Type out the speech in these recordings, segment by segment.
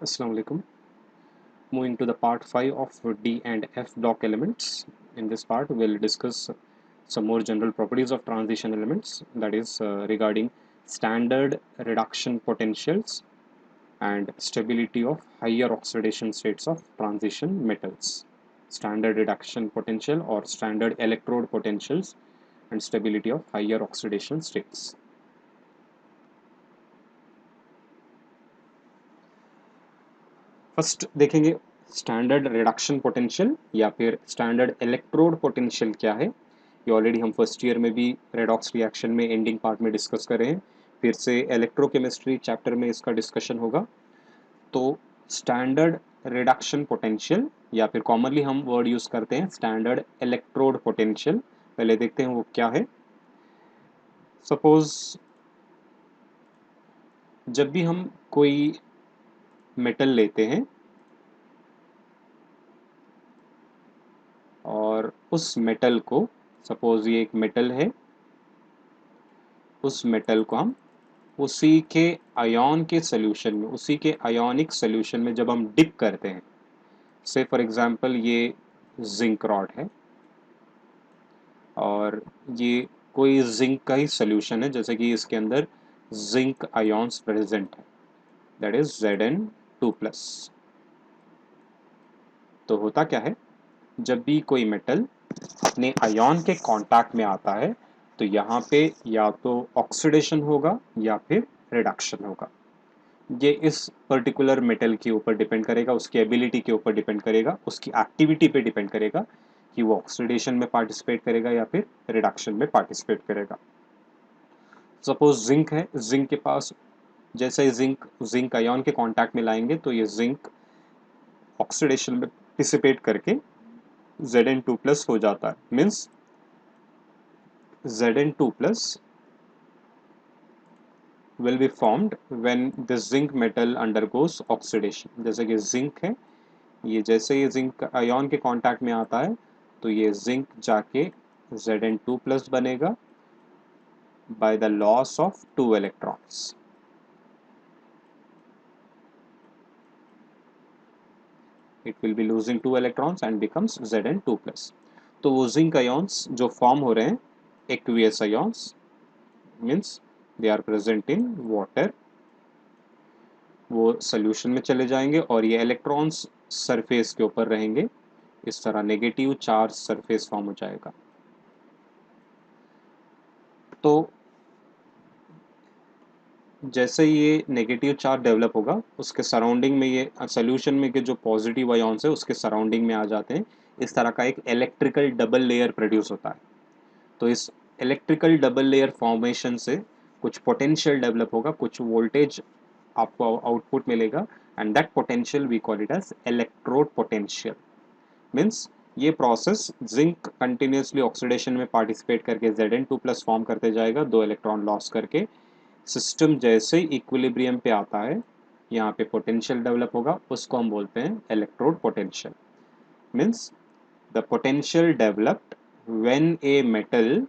Assalamu alaikum. Moving to the part 5 of D and F block elements. In this part, we'll discuss some more general properties of transition elements, that is, regarding standard reduction potentials and stability of higher oxidation states of transition metals. Standard reduction potential or standard electrode potentials and stability of higher oxidation states. First देखेंगे standard reduction potential या फिर standard electrode potential क्या है। ये already हम first year में भी redox reaction में एंडिंग पार्ट में डिस्कस कर रहे हैं। फिर से इलेक्ट्रोकेमिस्ट्री चैप्टर में इसका डिस्कशन होगा। तो स्टैंडर्ड रिडक्शन पोटेंशियल या फिर कॉमनली हम वर्ड यूज करते हैं स्टैंडर्ड इलेक्ट्रोड पोटेंशियल। पहले देखते हैं वो क्या है। सपोज जब भी हम कोई मेटल लेते हैं और उस मेटल को, सपोज ये एक मेटल है, उस मेटल को हम उसी के आयन के सोल्यूशन में, उसी के आयोनिक सोल्यूशन में जब हम डिप करते हैं, से फॉर एग्जांपल ये जिंक रॉड है और ये कोई जिंक का ही सोल्यूशन है, जैसे कि इसके अंदर जिंक आयन्स प्रेजेंट है, दैट इज Zn2+। तो होता क्या है, जब भी कोई मेटल अपने आयन के कांटेक्ट में आता है तो यहाँ पे या तो ऑक्सीडेशन होगा या फिर रिडक्शन होगा। ये इस पर्टिकुलर मेटल के ऊपर डिपेंड करेगा, उसकी एबिलिटी के ऊपर डिपेंड करेगा, उसकी एक्टिविटी पे डिपेंड करेगा कि वो ऑक्सीडेशन में पार्टिसिपेट करेगा या फिर रिडक्शन में पार्टिसिपेट करेगा। सपोज जिंक है, जिंक के पास जैसे ही जिंक आयन के कांटेक्ट में लाएंगे तो ये जिंक ऑक्सीडेशन में पार्टिसिपेट करके Zn2+ हो जाता है। Means Zn2+ will be formed when the zinc metal undergoes oxidation। जैसे कि जिंक है, ये जैसे ये जिंक आयन के कांटेक्ट में आता है तो ये जिंक जाके Zn2+ बनेगा by the loss of 2 electrons। It will be losing 2 electrons and becomes Zn2+। तो वो जिंक आयन्स जो फॉर्म हो रहे हैं aqueous ions, means they are present in water, वो सोल्यूशन में चले जाएंगे और ये इलेक्ट्रॉन्स सरफेस के ऊपर रहेंगे। इस तरह नेगेटिव चार्ज सरफेस फॉर्म हो जाएगा। तो जैसे ये नेगेटिव चार्ज डेवलप होगा उसके सराउंडिंग में ये सोल्यूशन में के जो पॉजिटिव आयन्स है उसके सराउंडिंग में आ जाते हैं। इस तरह का एक इलेक्ट्रिकल डबल लेयर प्रोड्यूस होता है। तो इस इलेक्ट्रिकल डबल लेयर फॉर्मेशन से कुछ पोटेंशियल डेवलप होगा, कुछ वोल्टेज आपको आउटपुट मिलेगा and that potential we call it as electrode potential. Means ये प्रोसेस जिंक कंटिन्यूसली ऑक्सीडेशन में पार्टिसिपेट करके Zn2+ फॉर्म करते जाएगा, 2 इलेक्ट्रॉन लॉस करके। सिस्टम जैसे ही इक्विलिब्रियम पे आता है यहाँ पे पोटेंशियल डेवलप होगा, उसको हम बोलते हैं electrode potential. Means the potential developed when a metal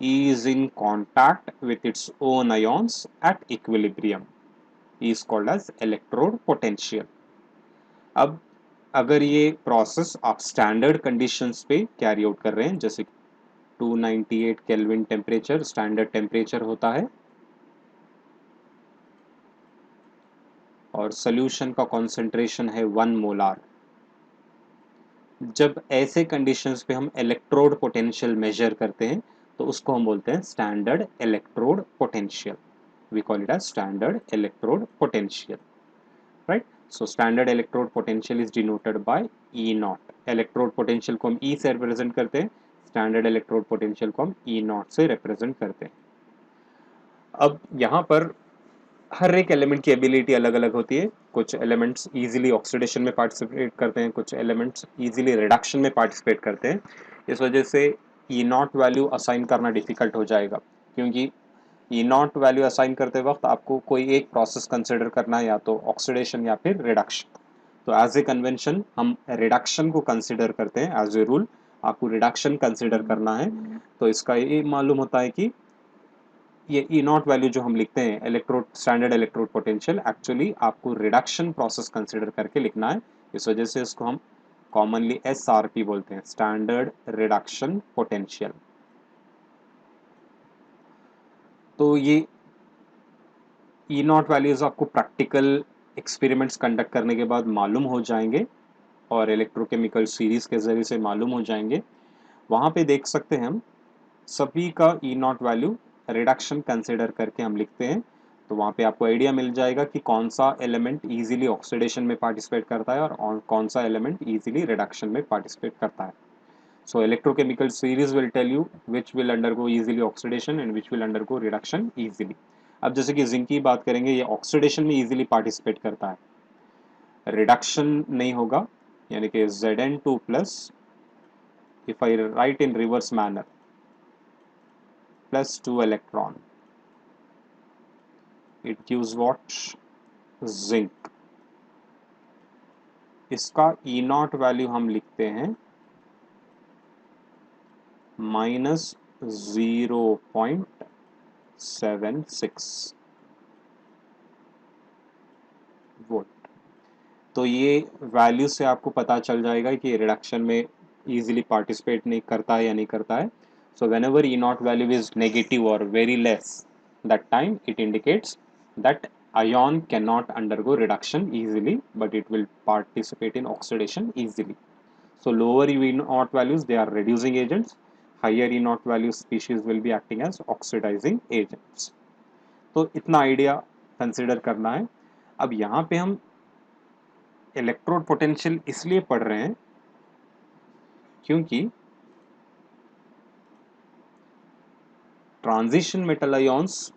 is in contact with its own ions at equilibrium is called as electrode potential। अब अगर ये प्रोसेस आप स्टैंडर्ड कंडीशंस पे कैरी आउट कर रहे हैं, जैसे 298 केल्विन टेम्परेचर स्टैंडर्ड टेम्परेचर होता है और सोल्यूशन का कॉन्सेंट्रेशन है 1 मोलार। जब ऐसे कंडीशंस पे हम इलेक्ट्रोड पोटेंशियल मेजर करते हैं तो उसको हम बोलते हैं standard electrode potential. We call it as standard electrode potential, right. So standard electrode potential is denoted by E nought. Electrode potential को हम ई से रिप्रेजेंट करते हैं, स्टैंडर्ड इलेक्ट्रोड पोटेंशियल को हम ई नॉट से रिप्रेजेंट करते हैं। अब यहाँ पर हर एक एलिमेंट की एबिलिटी अलग अलग होती है। कुछ एलिमेंट्स इजीली ऑक्सीडेशन में पार्टिसिपेट करते हैं, कुछ एलिमेंट्स इजीली रिडक्शन में पार्टिसिपेट करते हैं। इस वजह से ई नॉट वैल्यू असाइन करना डिफिकल्ट हो जाएगा, क्योंकि ई नॉट वैल्यू असाइन करते वक्त आपको कोई एक प्रोसेस कंसिडर करना है, या तो ऑक्सीडेशन या फिर रिडक्शन। तो एज ए कन्वेंशन हम रिडक्शन को कंसिडर करते हैं। एज ए रूल आपको रिडक्शन कंसिडर करना है। तो इसका ये मालूम होता है कि ये ई नॉट वैल्यू जो हम लिखते हैं electrode standard electrode potential, actually आपको रिडक्शन प्रोसेस कंसिडर करके लिखना है। इस वजह से इसको हम कॉमनली SRP बोलते हैं, स्टैंडर्ड रिडक्शन पोटेंशियल। तो ये ई नॉट वैल्यूज आपको प्रैक्टिकल एक्सपेरिमेंट्स कंडक्ट करने के बाद मालूम हो जाएंगे और इलेक्ट्रोकेमिकल सीरीज के जरिए से मालूम हो जाएंगे। वहाँ पे देख सकते हैं हम सभी का ई नॉट वैल्यू रिडक्शन कंसिडर करके हम लिखते हैं। तो वहाँ पे आपको आइडिया मिल जाएगा कि कौन सा एलिमेंट इजीली ऑक्सीडेशन में पार्टिसिपेट करता है और कौन सा एलिमेंट इजीली रिडक्शन में पार्टिसिपेट करता है। So electrochemical series will tell you which will undergo easily oxidation and which will undergo reduction easily. अब जैसे कि जिंक की बात करेंगे, ये ऑक्सीडेशन में इजीली पार्टिसिपेट करता है, रिडक्शन नहीं होगा, यानी कि Zn2 plus, if I right in reverse manner, plus 2 electron, it gives what? Zinc। इसका E नॉट वैल्यू हम लिखते हैं -0.76 वोल्ट। तो ये वैल्यू से आपको पता चल जाएगा कि रिडक्शन में इजीली पार्टिसिपेट नहीं करता है या नहीं करता है। So whenever E nought value is negative और very less, that time it indicates that ion cannot undergo reduction easily, but it will participate in oxidation easily. So lower E naught values, they are reducing agents. Higher E naught value species will be acting as oxidizing agents. तो इतना idea consider करना है। अब यहाँ पे हम electrode potential इसलिए पढ़ रहे हैं क्योंकि ट्रांजिशन मेटल आयॉन्स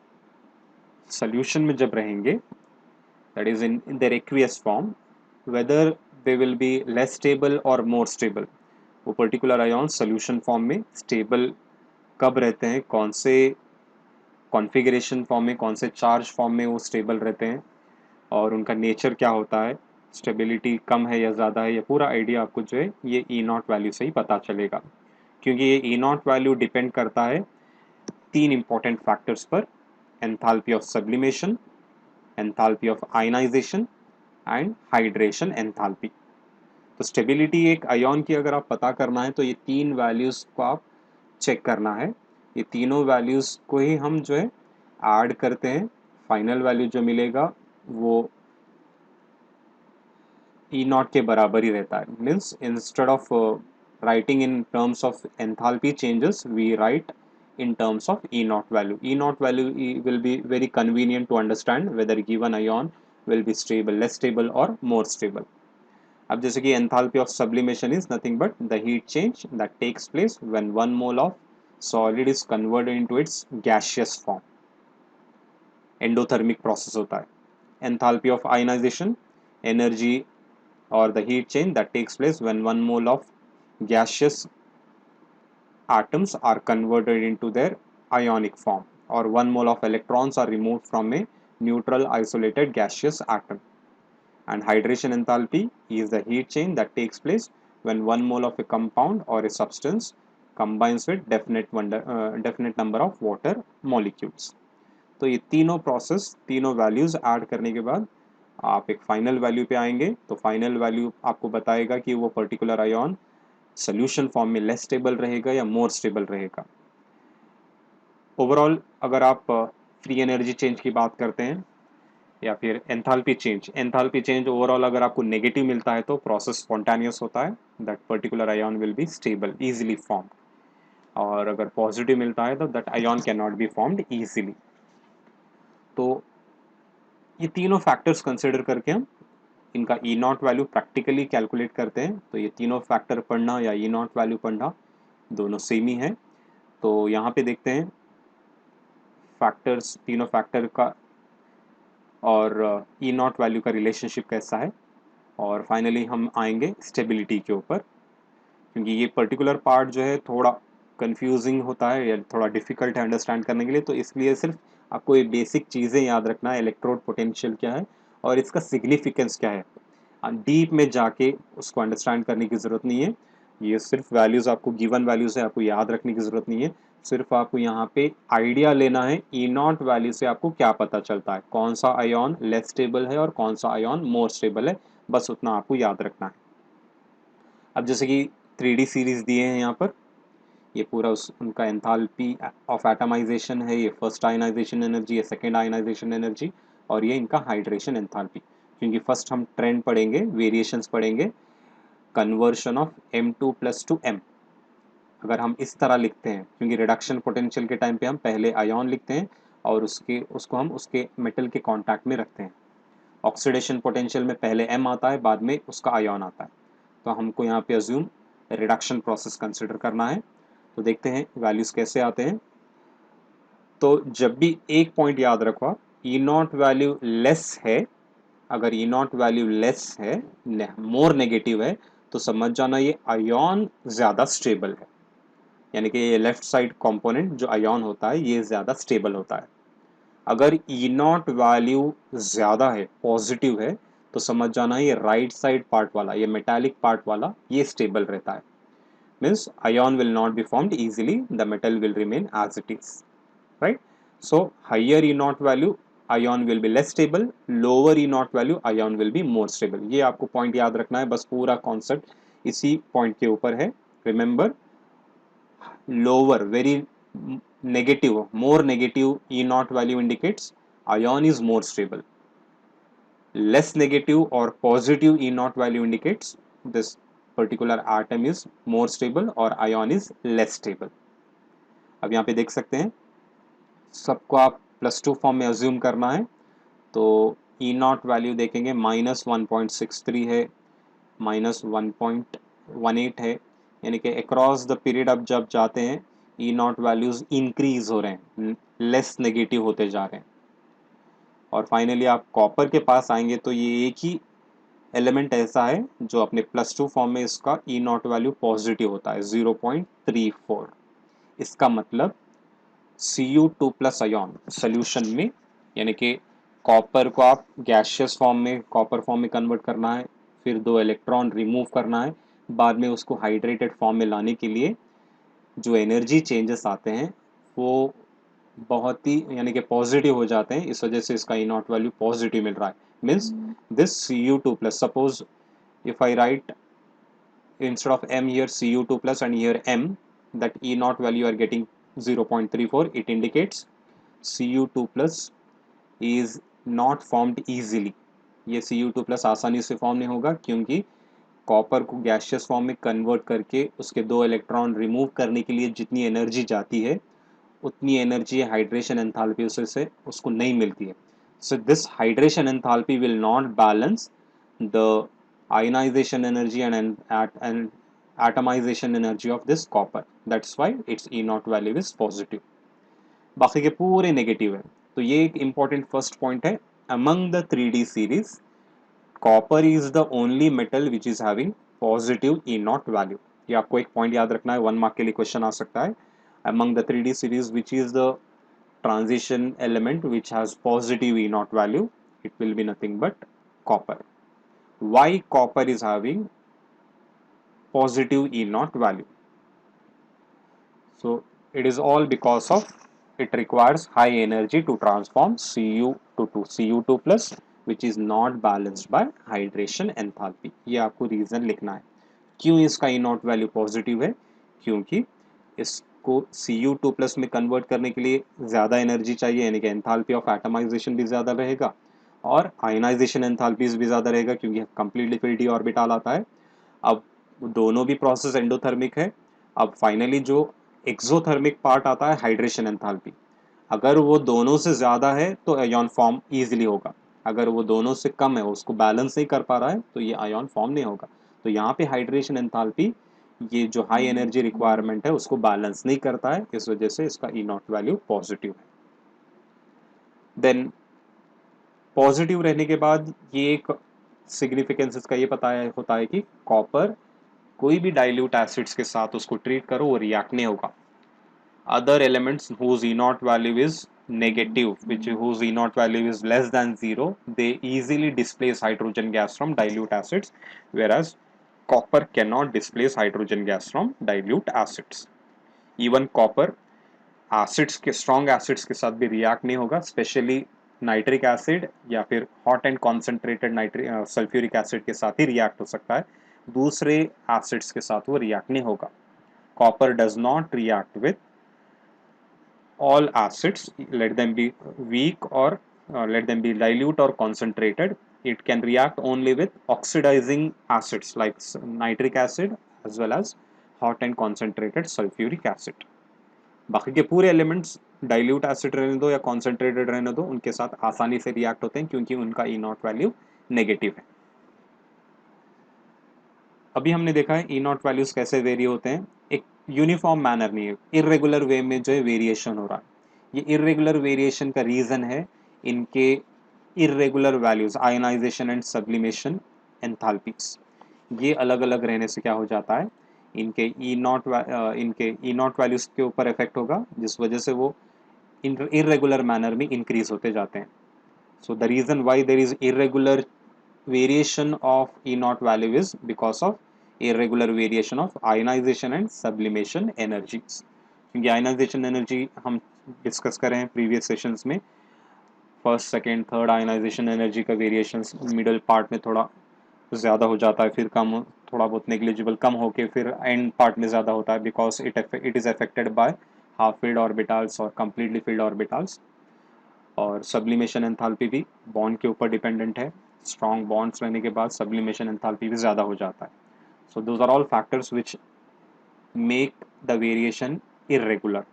सॉल्यूशन में जब रहेंगे, that is in their aqueous form, whether they will be less stable और मोर स्टेबल। वो पर्टिकुलर आयॉन्स सॉल्यूशन फॉर्म में स्टेबल कब रहते हैं, कौन से कॉन्फ़िगरेशन फॉर्म में, कौन से चार्ज फॉर्म में वो स्टेबल रहते हैं और उनका नेचर क्या होता है, स्टेबिलिटी कम है या ज़्यादा है, ये पूरा आइडिया आपको जो है ये ई नॉट वैल्यू से ही पता चलेगा। क्योंकि ये ई नॉट वैल्यू डिपेंड करता है तीन इंपॉर्टेंट फैक्टर्स पर, enthalpy of sublimation, enthalpy of ionization and hydration enthalpy. तो स्टेबिलिटी एक आयन की अगर आप पता करना है तो ये तीन वैल्यूज़ को आप चेक करना है। ये तीनों वैल्यूज़ को ही हम जो है ऐड करते हैं, फाइनल वैल्यू जो मिलेगा वो ई नॉट के बराबर ही रहता है। Means instead of writing in terms of enthalpy changes, we write in terms of E naught value. E naught value will be very convenient to understand whether given ion will be stable, less stable or more stable. अब जैसे कि enthalpy of sublimation is nothing but the heat change that takes place when 1 mole of solid is converted into its gaseous form. Endothermic process होता है। Enthalpy of ionization, energy or the heat change that takes place when 1 mole of gaseous atoms are converted into their ionic form, or 1 mole of electrons are removed from a neutral isolated gaseous atom. And hydration enthalpy is the heat change that takes place when 1 mole of a compound or a substance combines with definite number of water molecules. तो ये तीनों process, तीनों values add करने के बाद आप एक final value पे आएंगे। तो फाइनल वैल्यू आपको बताएगा कि वो पर्टिकुलर आयन सोल्यूशन फॉर्म में लेस स्टेबल रहेगा या मोर स्टेबल रहेगा। ओवरऑल अगर आप फ्री एनर्जी चेंज की बात करते हैं या फिर एंथैल्पी चेंज ओवरऑल अगर आपको नेगेटिव मिलता है तो प्रोसेस स्पॉन्टेनियस होता है, that particular ion will be stable, easily formed. और अगर पॉजिटिव मिलता है तो that ion can not be formed easily. तो ये तीनों फैक्टर्स कंसिडर करके हम इनका ई नॉट वैल्यू प्रैक्टिकली कैलकुलेट करते हैं। तो ये तीनों फैक्टर पढ़ना या ई नॉट वैल्यू पढ़ना दोनों सेम ही है। तो यहाँ पे देखते हैं फैक्टर्स, तीनों फैक्टर का और ई नॉट वैल्यू का रिलेशनशिप कैसा है। और फाइनली हम आएंगे स्टेबिलिटी के ऊपर, क्योंकि ये पर्टिकुलर पार्ट जो है थोड़ा कंफ्यूजिंग होता है या थोड़ा डिफिकल्ट है अंडरस्टैंड करने के लिए। तो इसलिए सिर्फ आपको ये बेसिक चीज़ें याद रखना है, इलेक्ट्रोड पोटेंशियल क्या है और इसका सिग्निफिकेंस क्या है। डीप में जाके उसको अंडरस्टैंड करने की ज़रूरत नहीं है। ये सिर्फ वैल्यूज़, आपको गिवन वैल्यूज़ है, आपको याद रखने की ज़रूरत नहीं है। सिर्फ आपको यहाँ पे आइडिया लेना है ई नॉट वैल्यू से आपको क्या पता चलता है, कौन सा आयन लेस स्टेबल है और कौन सा आयन मोर स्टेबल है, बस उतना आपको याद रखना है। अब जैसे कि 3D सीरीज दिए हैं यहाँ पर, ये पूरा उनका एंथैल्पी ऑफ एटमाइजेशन है, ये फर्स्ट आयनाइजेशन एनर्जी है, सेकेंड आयनाइजेशन एनर्जी, और ये इनका हाइड्रेशन एंथैल्पी। क्योंकि फर्स्ट हम ट्रेंड पढ़ेंगे, वेरिएशंस पढ़ेंगे, conversion of M2+ to M। अगर हम इस तरह लिखते हैं, क्योंकि रिडक्शन पोटेंशियल के टाइम पे हम पहले आयन लिखते हैं और उसको हम उसके मेटल के कांटेक्ट में रखते हैं। ऑक्सीडेशन पोटेंशियल में पहले M आता है, बाद में उसका आयन आता है। तो हमको यहाँ पे अज्यूम रिडक्शन प्रोसेस कंसिडर करना है। तो देखते हैं वैल्यूज कैसे आते हैं। तो जब भी एक पॉइंट याद रखो, ई नॉट वैल्यू लेस है, अगर ई नॉट वैल्यू लेस है, मोर नेगेटिव है, तो समझ जाना ये आयन ज्यादा स्टेबल है, यानी कि ये लेफ्ट साइड कंपोनेंट जो आयन होता है ये ज्यादा स्टेबल होता है। अगर ई नॉट वैल्यू ज्यादा है, पॉजिटिव है, तो समझ जाना ये राइट साइड पार्ट वाला, ये मेटालिक पार्ट वाला, ये स्टेबल रहता है। Means ion will not be formed easily, the metal will remain as it is, right? So higher E naught value ion will be less stable, lower E naught value ion will be more stable। ये आपको point याद रखना है, बस पूरा concept इसी point के ऊपर है। Remember, lower, very negative, more negative E naught value indicates ion is more stable, less negative or positive E naught value indicates this particular atom is more stable or ion is less stable। अब यहाँ पे देख सकते हैं, सबको आप +2 form में assume करना है। तो ई नॉट वैल्यू देखेंगे -1.63 है, -1.18 है, यानी कि अक्रॉस द पीरियड अब जब जाते हैं ई नॉट वैल्यूज इंक्रीज हो रहे हैं, लेस नेगेटिव होते जा रहे हैं। और फाइनली आप कॉपर के पास आएंगे तो ये एक ही एलिमेंट ऐसा है जो अपने +2 फॉर्म में इसका ई नॉट वैल्यू पॉजिटिव होता है 0.34। इसका मतलब Cu2+ आयन सोल्यूशन में, यानी कि कॉपर को आप गैसियस फॉर्म में, कॉपर फॉर्म में कन्वर्ट करना है, फिर 2 इलेक्ट्रॉन रिमूव करना है, बाद में उसको हाइड्रेटेड फॉर्म में लाने के लिए जो एनर्जी चेंजेस आते हैं वो बहुत ही, यानी कि पॉजिटिव हो जाते हैं। इस वजह से इसका ई नॉट वैल्यू पॉजिटिव मिल रहा है। Means this Cu2+, suppose if I write instead of M here Cu2+ and here M, that E naught value you are getting 0.34, it indicates Cu2+ is not formed easily। ये Cu2+ आसानी से form नहीं होगा, क्योंकि copper को gaseous form में convert करके उसके 2 इलेक्ट्रॉन रिमूव करने के लिए जितनी एनर्जी जाती है, उतनी एनर्जी हाइड्रेशन एंथैल्पी से उसको नहीं मिलती है। So this hydration enthalpy will not balance the ionization energy and atomization energy of this copper, that's why its E naught value is positive, बाकी के पूरे नेगेटिव है। तो ये एक important फर्स्ट पॉइंट है। among the 3D series copper is the only metal which is having positive E naught value। ये आपको एक पॉइंट याद रखना है, 1 मार्क के लिए क्वेश्चन आ सकता है। among the 3D series which is the transition element which has positive E naught value, it will be nothing but copper। why copper is having positive E naught value? So it is all because of it requires high energy to transform Cu2 which is not balanced by hydration enthalpy। ये आपको reason लिखना है क्यों इसका E naught value positive है, क्योंकि इसको Cu2+ में कन्वर्ट करने के लिए ज़्यादा एनर्जी चाहिए, यानी कि एंथैल्पी ऑफ एटमाइजेशन भी ज़्यादा रहेगा और आयनाइजेशन एंथैल्पीज भी ज़्यादा रहेगा, क्योंकि कंप्लीटली फिल्ड d ऑर्बिटल आता है। अब दोनों भी प्रोसेस एंडोथर्मिक है। अब फाइनली जो एक्सोथर्मिक पार्ट आता है हाइड्रेशन एंथैल्पी, अगर वो दोनों से ज़्यादा है तो आयन फॉर्म ईजिली होगा, अगर वो दोनों से कम है, उसको बैलेंस नहीं कर पा रहा है, तो ये आयन फॉर्म नहीं होगा। तो यहाँ पे हाइड्रेशन एंथैल्पी ये जो हाई एनर्जी रिक्वायरमेंट है उसको बैलेंस नहीं करता है, इस वजह से इसका ई नॉट वैल्यू पॉजिटिव है। देन पॉजिटिव रहने के बाद ये एक सिग्निफिकेंस इसका ये पता है होता है कि कॉपर कोई भी डाइल्यूट एसिड्स के साथ उसको ट्रीट करो वो रिएक्ट नहीं होगा। Other elements whose E naught value is negative, whose E naught value is less than 0, they easily displace hydrogen gas from dilute acids, whereas copper cannot displace hydrogen gas from dilute acids। Even copper acids के, strong acids के साथ भी react नहीं होगा, specially nitric acid या फिर hot and concentrated nitric sulphuric acid के साथ ही रिएक्ट हो सकता है, दूसरे एसिड्स के साथ वो रिएक्ट नहीं होगा। Copper does not react with all acids, let them be weak or let them be dilute or concentrated. It can react only with oxidizing acids like nitric acid as well as hot and concentrated sulfuric acid. बाकी के पूरे elements dilute acid रहने दो या concentrated रहने दो, उनके साथ आसानी से रिएक्ट होते हैं क्योंकि उनका ई नॉट वैल्यू नेगेटिव है। अभी हमने देखा है ई नॉट वैल्यूज कैसे वेरी होते हैं, एक यूनिफॉर्म मैनर नहीं है, इरेगुलर वे में जो है वेरिएशन हो रहा है। ये इरेगुलर वेरिएशन का रीजन है इनके irregular values, ionization and sublimation enthalpies, ये अलग अलग रहने से क्या हो जाता है, इनके ई नॉट वैल्यूज के ऊपर इफेक्ट होगा, जिस वजह से वो irregular manner में increase होते जाते हैं। So the reason why there is irregular variation of E naught value is because of irregular variation of ionization and sublimation energies। क्योंकि ionization energy हम डिस्कस करें प्रीवियस सेशंस में, first second third ionization energy का variation middle part में थोड़ा ज़्यादा हो जाता है, फिर कम, थोड़ा बहुत नेग्लिजिबल कम होके फिर एंड पार्ट में ज़्यादा होता है, because it is affected by half filled orbitals और कंप्लीटली फिल्ड ऑर्बिटल्स। और सब्लिमेशन एंथैल्पी भी बॉन्ड के ऊपर डिपेंडेंट है, स्ट्रॉन्ग बॉन्ड्स रहने के बाद सब्लिमेशन एंथैल्पी भी ज़्यादा हो जाता है। So those are all factors which make the variation irregular.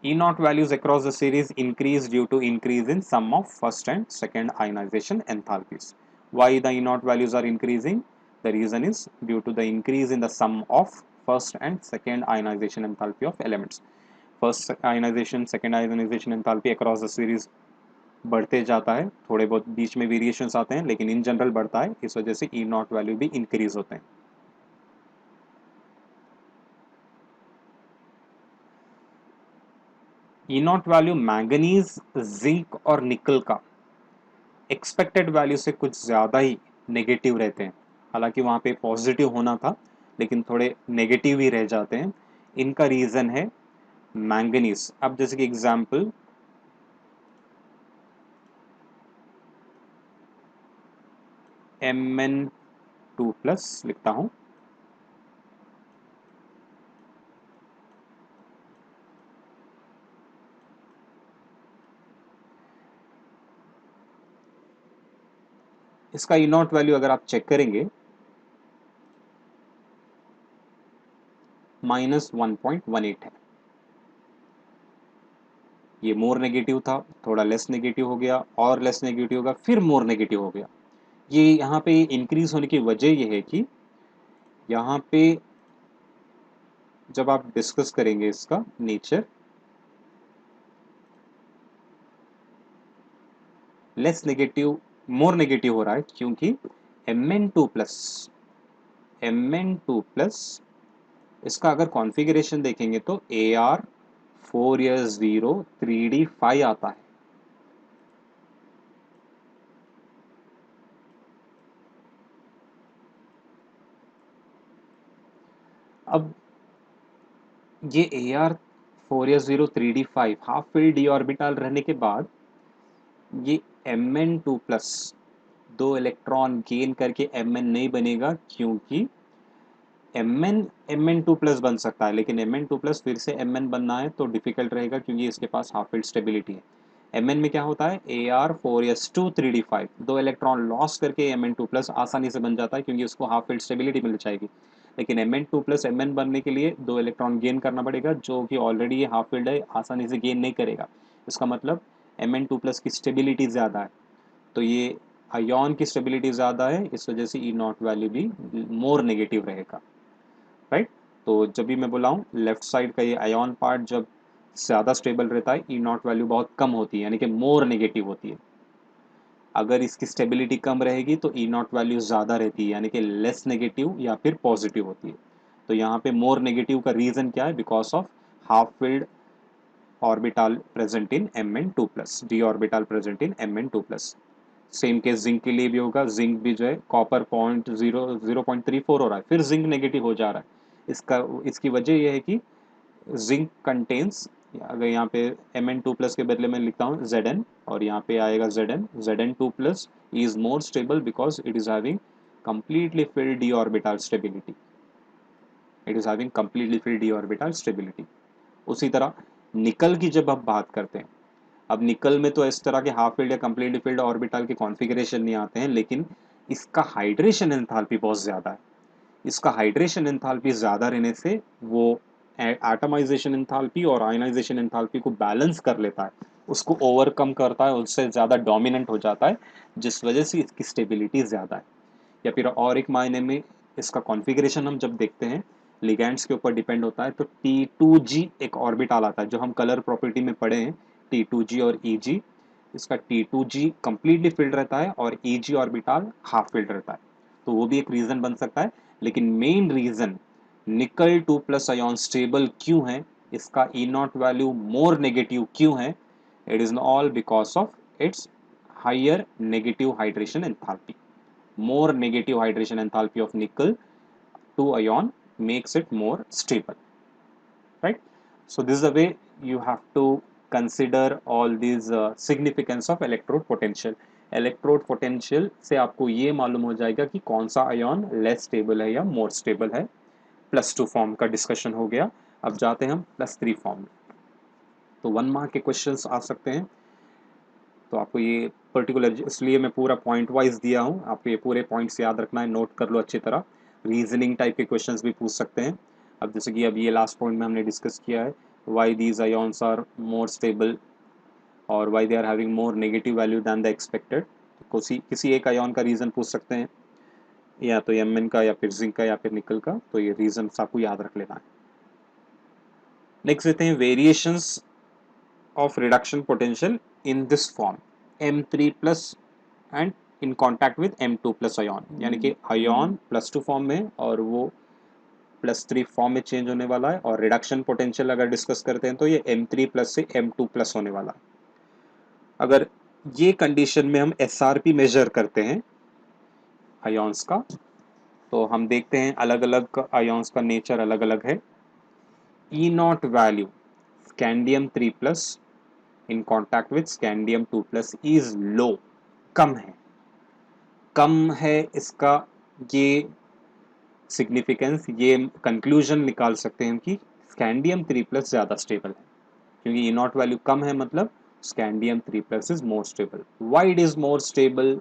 E naught values across the series increase due to increase in sum of first and second ionization enthalpies. Why the E naught values are increasing? The reason is due to the increase in the sum of first and second ionization enthalpy of elements. First ionization, second ionization enthalpy across the series बढ़ते जाता है, थोड़े बहुत बीच में variations आते हैं लेकिन in general बढ़ता है, इस वजह से E naught वैल्यू भी इंक्रीज होते हैं। ई नॉट वैल्यू मैंगनीज, जिंक और निकल का एक्सपेक्टेड वैल्यू से कुछ ज़्यादा ही नेगेटिव रहते हैं, हालांकि वहाँ पे पॉजिटिव होना था लेकिन थोड़े नेगेटिव ही रह जाते हैं। इनका रीज़न है मैंगनीज। अब जैसे कि एग्जांपल Mn2+ लिखता हूँ, इसका ई नॉट वैल्यू अगर आप चेक करेंगे -1.18 है। ये मोर नेगेटिव था, थोड़ा लेस नेगेटिव हो गया और लेस नेगेटिव होगा, फिर मोर नेगेटिव हो गया। ये यहाँ पे इंक्रीज होने की वजह ये है कि यहाँ पे जब आप डिस्कस करेंगे इसका nature, less negative more negative हो रहा है क्योंकि Mn2+ इसका अगर कॉन्फ़िगरेशन देखेंगे तो Ar4s0 3d5 आता है। अब ये Ar4s0 3d5 half filled D orbital रहने के बाद ये Mn2+ 2 इलेक्ट्रॉन गेन करके Mn नहीं बनेगा, क्योंकि Mn2+ बन सकता है लेकिन Mn2+ फिर से Mn बनना है तो डिफिकल्ट रहेगा क्योंकि इसके पास हाफ फील्ड स्टेबिलिटी है। Mn में क्या होता है, Ar4s2 3d5 2 इलेक्ट्रॉन लॉस करके Mn2+ आसानी से बन जाता है क्योंकि उसको हाफ फील्ड स्टेबिलिटी मिल जाएगी। लेकिन Mn2+ Mn बनने के लिए 2 इलेक्ट्रॉन गेन करना पड़ेगा, जो कि ऑलरेडी ये हाफ फील्ड है, आसानी से गेन नहीं करेगा। इसका मतलब Mn2+ की स्टेबिलिटी ज़्यादा है, तो ये आयन की स्टेबिलिटी ज़्यादा है, इस वजह से ई नॉट वैल्यू भी मोर नेगेटिव रहेगा, राइट। तो जब भी मैं बोला हूँ लेफ्ट साइड का ये आयन पार्ट जब ज़्यादा स्टेबल रहता है, ई नॉट वैल्यू बहुत कम होती है, यानी कि मोर नेगेटिव होती है। अगर इसकी स्टेबिलिटी कम रहेगी तो ई नॉट वैल्यू ज़्यादा रहती है, यानी कि लेस नेगेटिव या फिर पॉजिटिव होती है। तो यहाँ पे मोर नेगेटिव का रीज़न क्या है, because of half filled orbital present in Mn2+, D orbital present in Mn2+। Same case zinc के लिए भी होगा, जिंक भी जो है कॉपर 0.34 हो रहा है, फिर जिंक नेगेटिव हो जा रहा है। इसकी वजह यह है कि जिंक कंटेन्स, अगर यहाँ पे Mn2+ के बदले में लिखता हूँ Zn और यहाँ पे आएगा Zn2+ is more stable because it is having completely filled d orbital stability. It is having completely filled d orbital stability. उसी तरह निकल की जब आप बात करते हैं, अब निकल में तो इस तरह के हाफ फील्ड या कंप्लीटली फील्ड ऑर्बिटल के कॉन्फ़िगरेशन नहीं आते हैं, लेकिन इसका हाइड्रेशन एंथैल्पी बहुत ज़्यादा है। इसका हाइड्रेशन एंथैल्पी ज़्यादा रहने से वो एटमाइजेशन एंथैल्पी और आयनाइजेशन एंथैल्पी को बैलेंस कर लेता है, उसको ओवरकम करता है, उससे ज़्यादा डोमिनेंट हो जाता है, जिस वजह से इसकी स्टेबिलिटी ज़्यादा है। या फिर और एक मायने में इसका कॉन्फ़िगरेशन हम जब देखते हैं लिगैंड्स के ऊपर डिपेंड होता है, तो T2G एक ऑर्बिटल आता है जो हम कलर प्रॉपर्टी में पढ़े हैं, T2G और EG। इसका T2G कंप्लीटली फिल्ड रहता है और EG ऑर्बिटल हाफ फिल्ड रहता है, तो वो भी एक रीज़न बन सकता है। लेकिन मेन रीज़न निकल 2+ आयन स्टेबल क्यों है, इसका E0 वैल्यू मोर नेगेटिव क्यों है, it is all because of its higher negative hydration enthalpy. More negative hydration enthalpy of nickel 2 ion makes it more stable, right? So this is the way you have to consider all these significance of electrode potential. Electrode potential से आपको ये मालूम हो जाएगा कि कौन सा ion less stable है या मोर स्टेबल है। +2 फॉर्म का डिस्कशन हो गया, अब जाते हैं हम +3 फॉर्म में। तो 1 मार्क के क्वेश्चंस आ सकते हैं, तो आपको ये पर्टिकुलर, इसलिए मैं पूरा पॉइंट वाइज दिया हूँ, आपको ये पूरे पॉइंट्स याद रखना है, नोट कर लो अच्छी तरह। रीजनिंग टाइप के क्वेश्चंस भी पूछ सकते हैं। अब जैसे कि अब ये लास्ट पॉइंट में हमने डिस्कस किया है, why these ions are more stable और why they are having more negative value than the expected. किसी एक आयॉन का रीज़न पूछ सकते हैं, या तो Mn का या फिर जिंक का या फिर निकल का, तो ये रीजन आपको याद रख लेना है। नेक्स्ट देते हैं variations of reduction potential in this form M3+ and in contact with M2+ ion, यानी कि आयन +2 फॉर्म में और वो +3 फॉर्म में चेंज होने वाला है, और रिडक्शन पोटेंशियल अगर डिस्कस करते हैं तो ये M3+ से M2+ होने वाला है। अगर ये कंडीशन में हम SRP मेजर करते हैं आयन्स का, तो हम देखते हैं अलग अलग आयन्स का नेचर अलग अलग है। E0 value scandium 3+ in contact with scandium 2+ is low, कम है। कम है इसका ये सिग्निफिकेंस, ये कंक्लूजन निकाल सकते हैं कि स्कैंडियम 3+ ज़्यादा स्टेबल है, क्योंकि E0 वैल्यू कम है, मतलब scandium 3+ is more stable. Why it is more stable?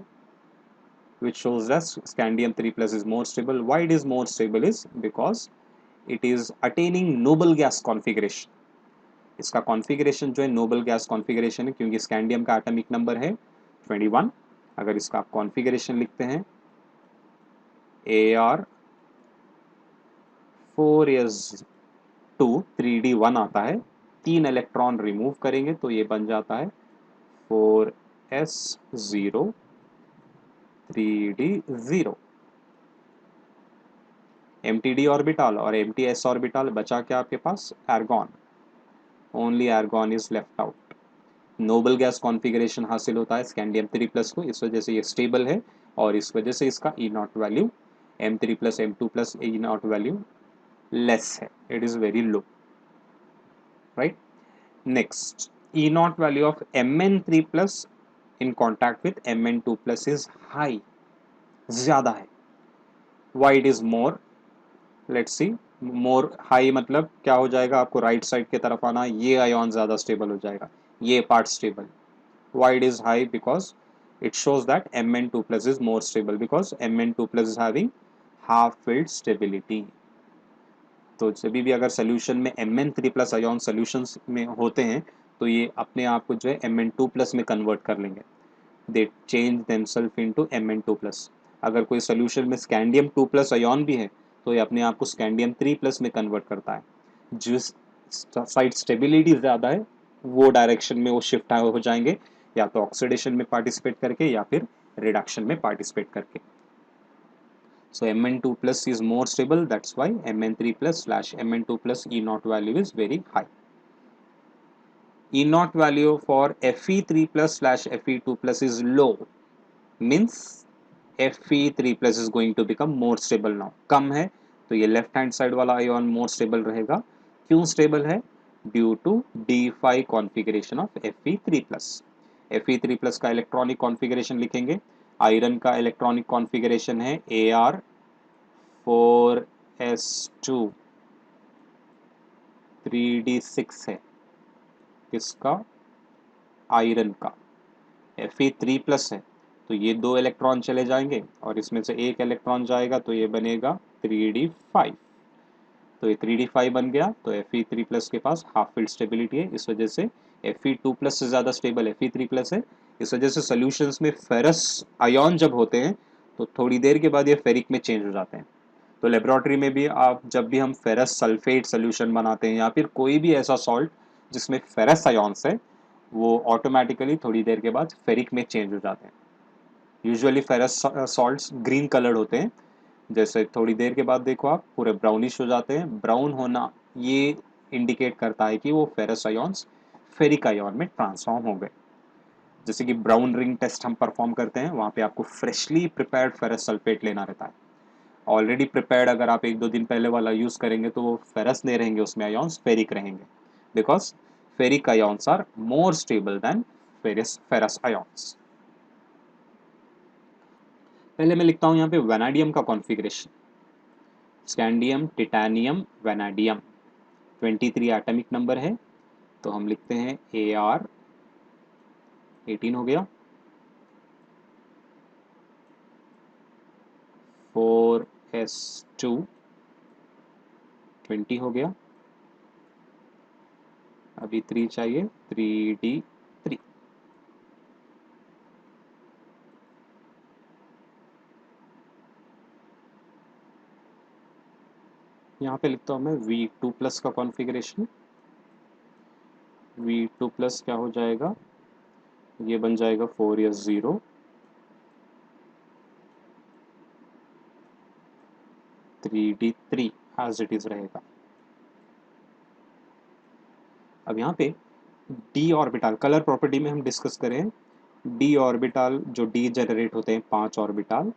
Which shows that scandium 3+ is more stable. Why it is more stable is because it is attaining noble gas configuration. इसका configuration जो है Nobel gas configuration है, क्योंकि scandium का atomic number है 21। अगर इसका आप कॉन्फ़िगरेशन लिखते हैं Ar4s2 3d1 आता है, 3 इलेक्ट्रॉन रिमूव करेंगे तो ये बन जाता है 4s0 3d0। mtd ऑर्बिटल और mts ऑर्बिटल बचा क्या आपके पास, argon, only argon is left out. Noble gas configuration हासिल होता है स्कैंडियम 3+ को, इस वजह से ये स्टेबल है, और इस वजह से इसका E0 value M3+ M2+ E0 value less है, it is very low, right. Next, E0 value of Mn3+ in contact with Mn2+ is high, ज़्यादा है। Why it is more, let's see. More high मतलब क्या हो जाएगा, आपको right side की तरफ आना, ये आयन ज़्यादा स्टेबल हो जाएगा, ये part stable. Why it is high? Because it shows that Mn2+ is more stable, because Mn2+ is having half filled stability. तो जब भी अगर सोल्यूशन में Mn3+ आयन सोल्यूशंस में होते हैं तो ये अपने आप को जो है Mn2+ में कन्वर्ट कर लेंगे, दे चेंज देमसेल्फ इनटू Mn2+। अगर कोई सोल्यूशन में स्कैंडियम 2+ आयन भी है तो ये अपने आप को स्कैंडियम 3+ में कन्वर्ट करता है। जिस साइड स्टेबिलिटी ज़्यादा है वो डायरेक्शन में वो शिफ्ट हो जाएंगे, या तो ऑक्सीडेशन में पार्टिसिपेट करके या फिर रिडक्शन में पार्टिसिपेट करके। So Mn2+ is more stable, that's why Mn3+/Mn2+ E0 value is very high. E0 value for Fe3+/Fe2+ is low, means Fe3+ is going to become more stable now. कम है तो ये left hand side वाला ion more stable रहेगा, क्यों stable है? Due to D5 configuration of Fe3+। Fe3+ का electronic configuration लिखेंगे। Iron का इलेक्ट्रॉनिक कॉन्फ़िगरेशन है Ar4s2 3d6 है। किसका? आयरन का। Fe3+ है तो ये 2 इलेक्ट्रॉन चले जाएंगे और इसमें से एक इलेक्ट्रॉन जाएगा तो ये बनेगा 3d5। तो ये 3d5 बन गया। तो Fe3+ के पास हाफ फील्ड स्टेबिलिटी है, इस वजह से Fe2+ से ज़्यादा स्टेबल Fe3+ है। इस वजह से सॉल्यूशंस में फेरस आयन जब होते हैं तो थोड़ी देर के बाद ये फेरिक में चेंज हो जाते हैं। तो लेबोरेटरी में भी आप जब भी हम फेरस सल्फेट सोल्यूशन बनाते हैं या फिर कोई भी ऐसा सॉल्ट जिसमें फेरस आयन्स है, वो ऑटोमेटिकली थोड़ी देर के बाद फेरिक में चेंज हो जाते हैं। Usually ferrous salts green coloured होते हैं, जैसे थोड़ी देर के बाद देखो आप पूरे ब्राउनिश हो जाते हैं। ब्राउन होना ये इंडिकेट करता है कि वो फेरस आयन्स फेरिक आयन में ट्रांसफॉर्म हो गए। जैसे कि ब्राउन रिंग टेस्ट हम परफॉर्म करते हैं, वहाँ पे आपको फ्रेशली प्रिपेयर्ड फेरस सल्फेट लेना रहता है। ऑलरेडी प्रिपेयर्ड अगर आप 1-2 दिन पहले वाला यूज़ करेंगे तो वो फेरस नहीं रहेंगे, उसमें आयन्स फेरिक रहेंगे, because ferric ions are more stable than ferrous ions. पहले मैं लिखता हूँ यहाँ पे वैनाडियम का configuration. Scandium, titanium, vanadium 23 atomic number है, तो हम लिखते हैं Ar 18 हो गया, 4s2 20 हो गया, अभी 3 चाहिए, 3d3। यहाँ पे लिखता हूँ मैं V2+ का कॉन्फ़िगरेशन। V2+ क्या हो जाएगा? ये बन जाएगा 4s0 3d3 as it is रहेगा। अब यहाँ पे d ऑर्बिटल कलर प्रॉपर्टी में हम डिस्कस करें। d ऑर्बिटल जो d जनरेट होते हैं 5 ऑर्बिटल,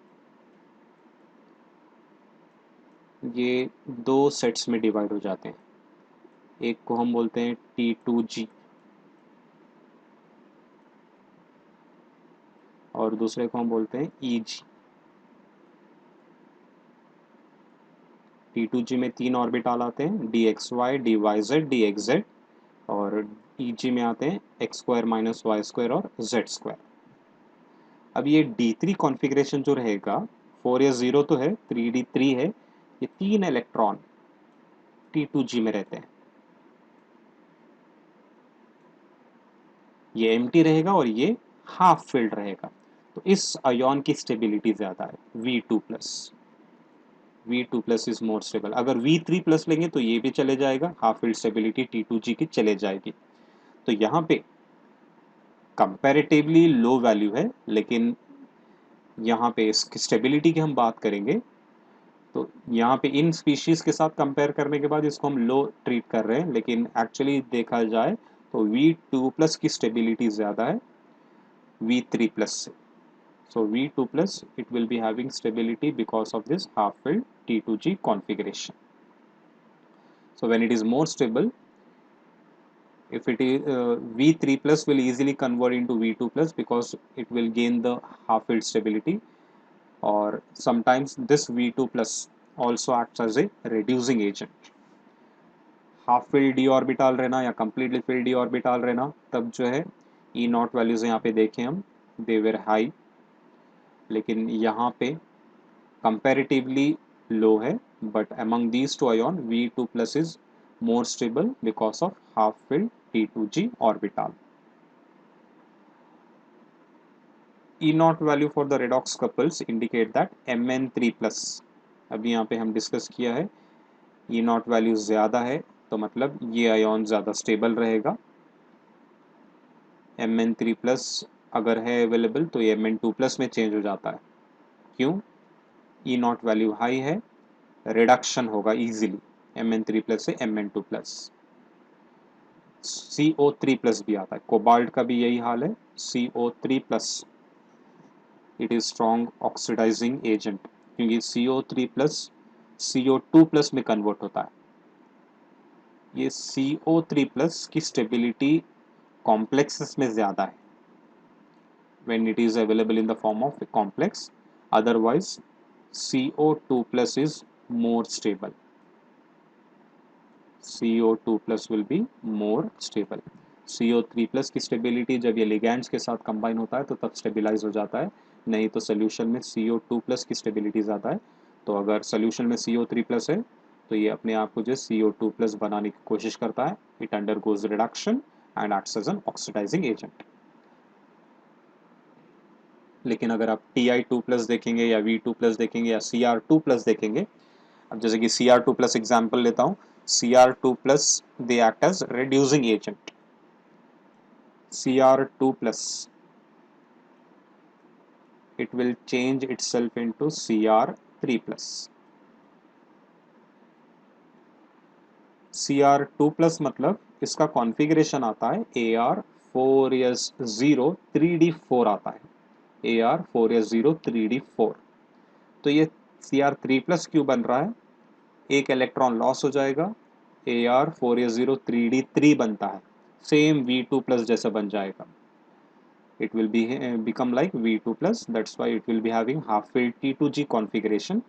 ये 2 सेट्स में डिवाइड हो जाते हैं। एक को हम बोलते हैं T2g और दूसरे को हम बोलते हैं EG। T2g में 3 ऑर्बिटल आते हैं, dxy, dyz, dxz, और EG में आते हैं x² - y² और z²। अब ये D3 कॉन्फ़िगरेशन जो रहेगा, 4s0 तो है, 3d3 है, ये 3 इलेक्ट्रॉन T2g में रहते हैं। ये एम्प्टी रहेगा और ये हाफ फिल्ड रहेगा, तो इस आयन की स्टेबिलिटी ज़्यादा है V2+। V2+ is more stable. अगर V3+ लेंगे तो ये भी चले जाएगा, हाफ फील्ड स्टेबिलिटी T2g की चले जाएगी। तो यहाँ पे कंपैरेटिवली लो वैल्यू है, लेकिन यहाँ पे इसकी स्टेबिलिटी की हम बात करेंगे तो यहाँ पे इन स्पीशीज के साथ कंपेयर करने के बाद इसको हम लो ट्रीट कर रहे हैं, लेकिन एक्चुअली देखा जाए तो V2+ की स्टेबिलिटी ज़्यादा है V3+ से। So V2+ it will be having stability because of this half filled T2g configuration. So when it is more stable, if it is V3+ will easily convert into V2+ because it will gain the half filled stability, or sometimes this V2+ also acts as a reducing agent. Half filled d orbital रहना या completely filled d orbital रहना, तब जो है E0 values यहाँ पे देखें हम, they were high, लेकिन यहाँ पे comparatively low है, but among these two ion V2+ is more stable because of half filled T2g orbital. E0 value for the redox couples indicate that Mn3+, अभी यहाँ पे हम डिस्कस किया है, E0 वैल्यू ज़्यादा है तो मतलब ये आयन ज़्यादा स्टेबल रहेगा। Mn3+ अगर है अवेलेबल तो ये Mn2+ में चेंज हो जाता है। क्यों? E0 वैल्यू हाई है, रिडक्शन होगा इजीली Mn3+ से Mn2+। CO3+ भी आता है, कोबाल्ट का भी यही हाल है, CO3+। It is strong oxidising agent, क्योंकि CO3+ CO2+ में कन्वर्ट होता है। ये CO3+ की स्टेबिलिटी कॉम्प्लेक्सेस में ज़्यादा है when it is available in the form of a complex. Otherwise, CO2+ is more stable. CO2+ will be more stable. CO3+ की स्टेबिलिटी जब ये लिगैंड्स के साथ कंबाइन होता है तो तब स्टेबिलाइज हो जाता है, नहीं तो सोल्यूशन में CO2+ की स्टेबिलिटी ज़्यादा है। तो अगर सोल्यूशन में CO3+ है तो ये अपने आप को जो CO2+ बनाने की कोशिश करता है, it undergoes reduction and acts as an oxidising agent. लेकिन अगर आप Ti2+ देखेंगे या V2+ देखेंगे या Cr2+ देखेंगे, अब जैसे कि Cr2+ एग्जाम्पल लेता हूँ, Cr2+ they act as reducing agent. Cr2+ it will change itself into Cr3+। Cr2+ मतलब इसका कॉन्फ़िगरेशन आता है Ar4s0 3d4 आता है, Ar4s0 3d4। तो ये Cr3+ क्यों बन रहा है? एक इलेक्ट्रॉन लॉस हो जाएगा, Ar4s0 3d3 बनता है, सेम V2+ जैसा बन जाएगा। It will be become like V2+, that's why it will be having half-filled T2G configuration.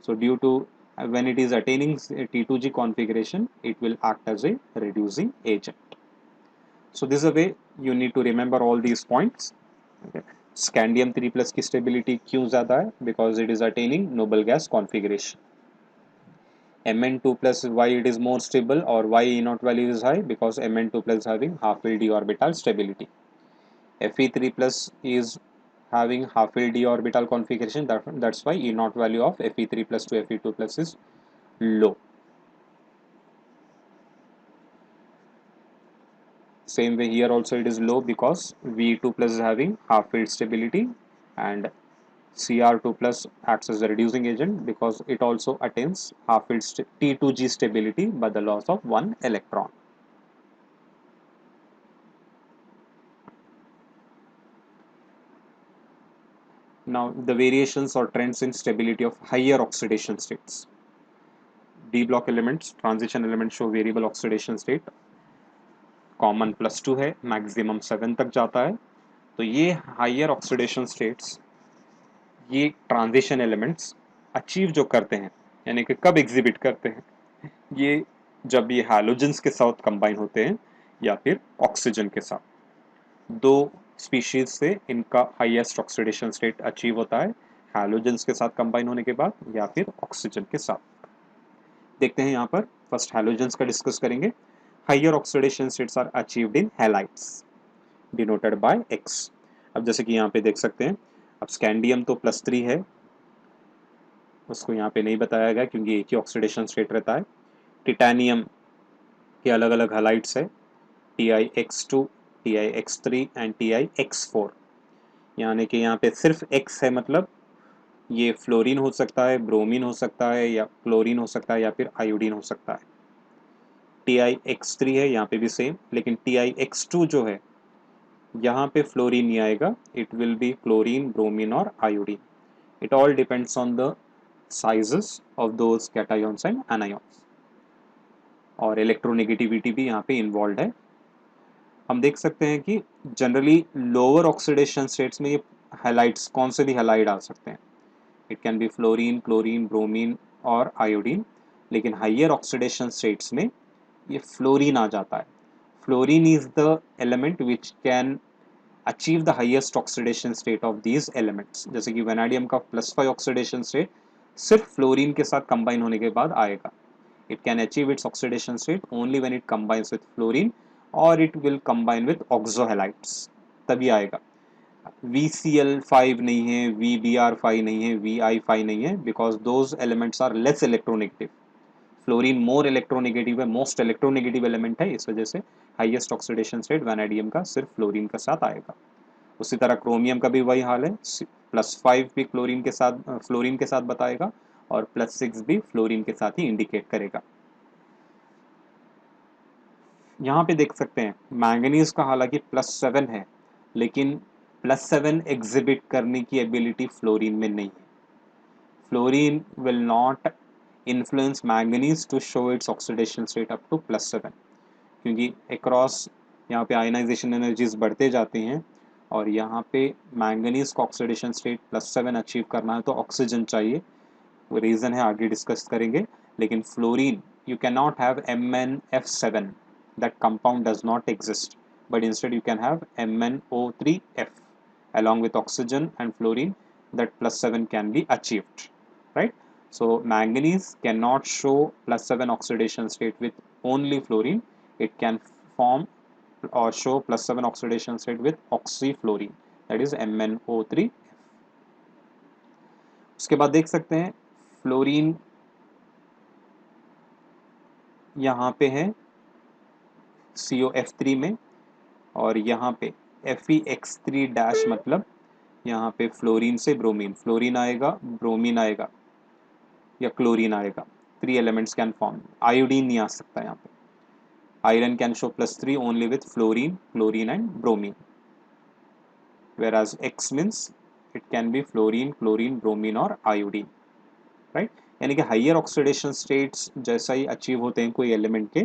So due to when it is attaining T2G configuration, it will act as a reducing agent. So this is a way you need to remember all these points. Okay. Scandium 3+ की stability क्यों ज़्यादा है? Because it is attaining noble gas configuration. Mn2+, why it is more stable or why E0 value is high? Because Mn2+ having half-filled d orbital stability. Fe3+ is having half-filled d orbital configuration, that's why E0 value of Fe3+ to Fe2+ is low. Same way here also it is low because V2+ is having half-filled stability and Cr2+ acts as a reducing agent because it also attains half-filled T2G stability by the loss of one electron. Now the variations or trends in stability of higher oxidation states. D block elements, transition elements show variable oxidation state. Common +2 है, maximum 7 तक जाता है। तो ये higher oxidation states, ये transition elements achieve जो करते हैं, यानी कि कब एग्जिबिट करते हैं, ये जब ये हैलोजेंस के साथ कंबाइन होते हैं या फिर ऑक्सीजन के साथ। दो स्पीशीज से इनका हाईएस्ट ऑक्सीडेशन स्टेट अचीव होता है, हैलोजेंस के साथ कंबाइन होने के बाद या फिर ऑक्सीजन के साथ। देखते हैं यहाँ पर फर्स्ट हैलोजेंस का डिस्कस करेंगे। Higher oxidation states are achieved in halides denoted by X। अब जैसे कि यहाँ पे देख सकते हैं, अब स्कैंडियम तो +3 है, उसको यहाँ पे नहीं बताया गया क्योंकि एक ही ऑक्सीडेशन स्टेट रहता है। टिटेनियम के अलग अलग हैलाइड्स है, TiX2, TiX3 एंड TiX4। यानी कि यहाँ पे सिर्फ X है, मतलब ये फ्लोरीन हो सकता है, ब्रोमीन हो सकता है, या क्लोरीन हो सकता है, या फिर आयोडीन हो सकता है। TiX3 है, यहाँ पे भी सेम, लेकिन TiX2 जो है यहाँ पे फ्लोरीन नहीं आएगा, it will be chlorine, bromine और iodine. It all depends on the sizes of those cations and anions, और इलेक्ट्रोनेगेटिविटी भी यहाँ पे इन्वॉल्व है। हम देख सकते हैं कि जनरली लोअर ऑक्सीडेशन स्टेट्स में ये हैलाइड्स, कौन से भी हैलाइड आ सकते हैं, it can be fluorine, chlorine, bromine और आयोडीन। लेकिन हाइयर ऑक्सीडेशन स्टेट्स में ये फ्लोरीन आ जाता है। Fluorine is the element which can achieve the highest oxidation state of these elements. जैसे कि वेनाडियम का +5 ऑक्सीडेशन स्टेट सिर्फ फ्लोरीन के साथ कंबाइन होने के बाद आएगा। It can achieve it's oxidation state only when it combines with fluorine, और इट विल कंबाइन विद ऑक्सोहैलाइड्स, तभी आएगा। VCl5 नहीं है, VBr5 नहीं है, Vi5 नहीं है, because those elements are less electronegative. Fluorine more electronegative है, मोस्ट इलेक्ट्रोनेगेटिव एलिमेंट है, इस वजह से हाईएस्ट ऑक्सीडेशन स्टेट वैनेडियम का सिर्फ फ्लोरीन के साथ आएगा। उसी तरह क्रोमियम का भी वही हाल है, +5 भी क्लोरीन के साथ, फ्लोरीन के साथ बताएगा, और +6 भी फ्लोरीन के साथ ही इंडिकेट करेगा। यहाँ पे देख सकते हैं मैंगनीज का हालांकि +7 है, लेकिन +7 एग्जिबिट करने की एबिलिटी फ्लोरीन में नहीं है। Fluorine will not influence manganese to show its oxidation state up to +7, क्योंकि अक्रॉस यहाँ पे आयनाइजेशन एनर्जीज बढ़ते जाती हैं और यहाँ पे मैंगनीज का ऑक्सीडेशन स्टेट +7 अचीव करना है तो ऑक्सीजन चाहिए। वो रीज़न है, आगे डिस्कस करेंगे। लेकिन fluorine, you can not have MnF7, that compound does not exist, but instead you can have MnO3F along with oxygen and fluorine, that +7 can be achieved, right? So manganese cannot show +7 oxidation state with only fluorine. It can form or show +7 oxidation state with oxyfluorine, that is MnO3F. उसके बाद देख सकते हैं fluorine यहाँ पे है COF3 में, और यहाँ पे FeX3- मतलब यहाँ पे फ्लोरीन से ब्रोमीन, फ्लोरीन आएगा, ब्रोमीन आएगा या क्लोरीन आएगा, 3 एलिमेंट्स कैन फॉर्म। आयोडीन नहीं आ सकता यहाँ पे। Iron can show +3 only with fluorine, chlorine and bromine, whereas X means it can be fluorine, chlorine, bromine और iodine, right? यानी कि हाइयर ऑक्सीडेशन स्टेट्स जैसा ही अचीव होते हैं कोई एलिमेंट के,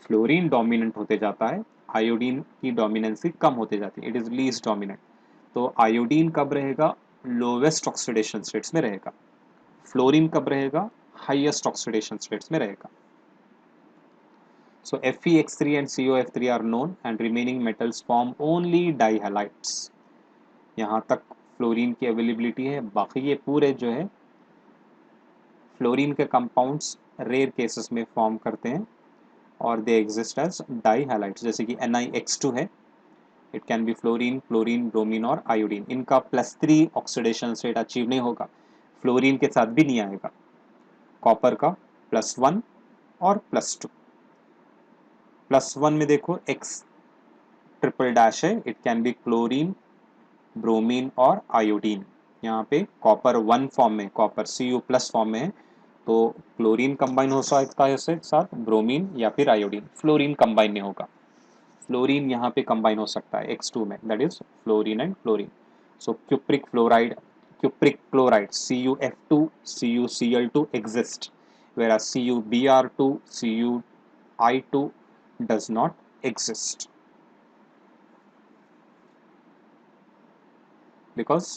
फ्लोरीन डोमिनेंट होते जाता है, आयोडीन की डोमिनेंसी कम होते जाती है, इट इज लीस्ट डोमिनेंट। तो आयोडीन कब रहेगा? लोवेस्ट ऑक्सीडेशन स्टेट्स में रहेगा। फ्लोरीन कब रहेगा? हाईएस्ट ऑक्सीडेशन स्टेट्स में रहेगा। So FeX3 and COF3 are known and remaining metals form only dihalides। यहाँ तक फ्लोरीन की अवेलेबिलिटी है, बाकी ये पूरे जो है फ्लोरीन के कंपाउंड्स रेयर केसेस में फॉर्म करते हैं और दे एग्जिस्ट एज डाईहैलाइड्स, जैसे कि NiX2 है, it can be fluorine, chlorine, bromine और आयोडीन। इनका +3 ऑक्सीडेशन स्टेट अचीव नहीं होगा, फ्लोरीन के साथ भी नहीं आएगा। कॉपर का +1 और +2। +1 में देखो X ट्रिपल- है, it can be chlorine, bromine और आयोडीन। यहाँ पे कॉपर 1 फॉर्म में, कॉपर Cu+ फॉर्म में है, तो क्लोरीन कंबाइन हो सकता है इसके साथ, ब्रोमीन या फिर आयोडीन। फ्लोरीन कंबाइन नहीं होगा, फ्लोरीन यहाँ पे कंबाइन हो सकता है X2 में, that is fluorine and chlorine. So cupric fluoride, cupric chloride CuF2, CuCl2 exist, whereas CuBr2, CuI2 does not exist, because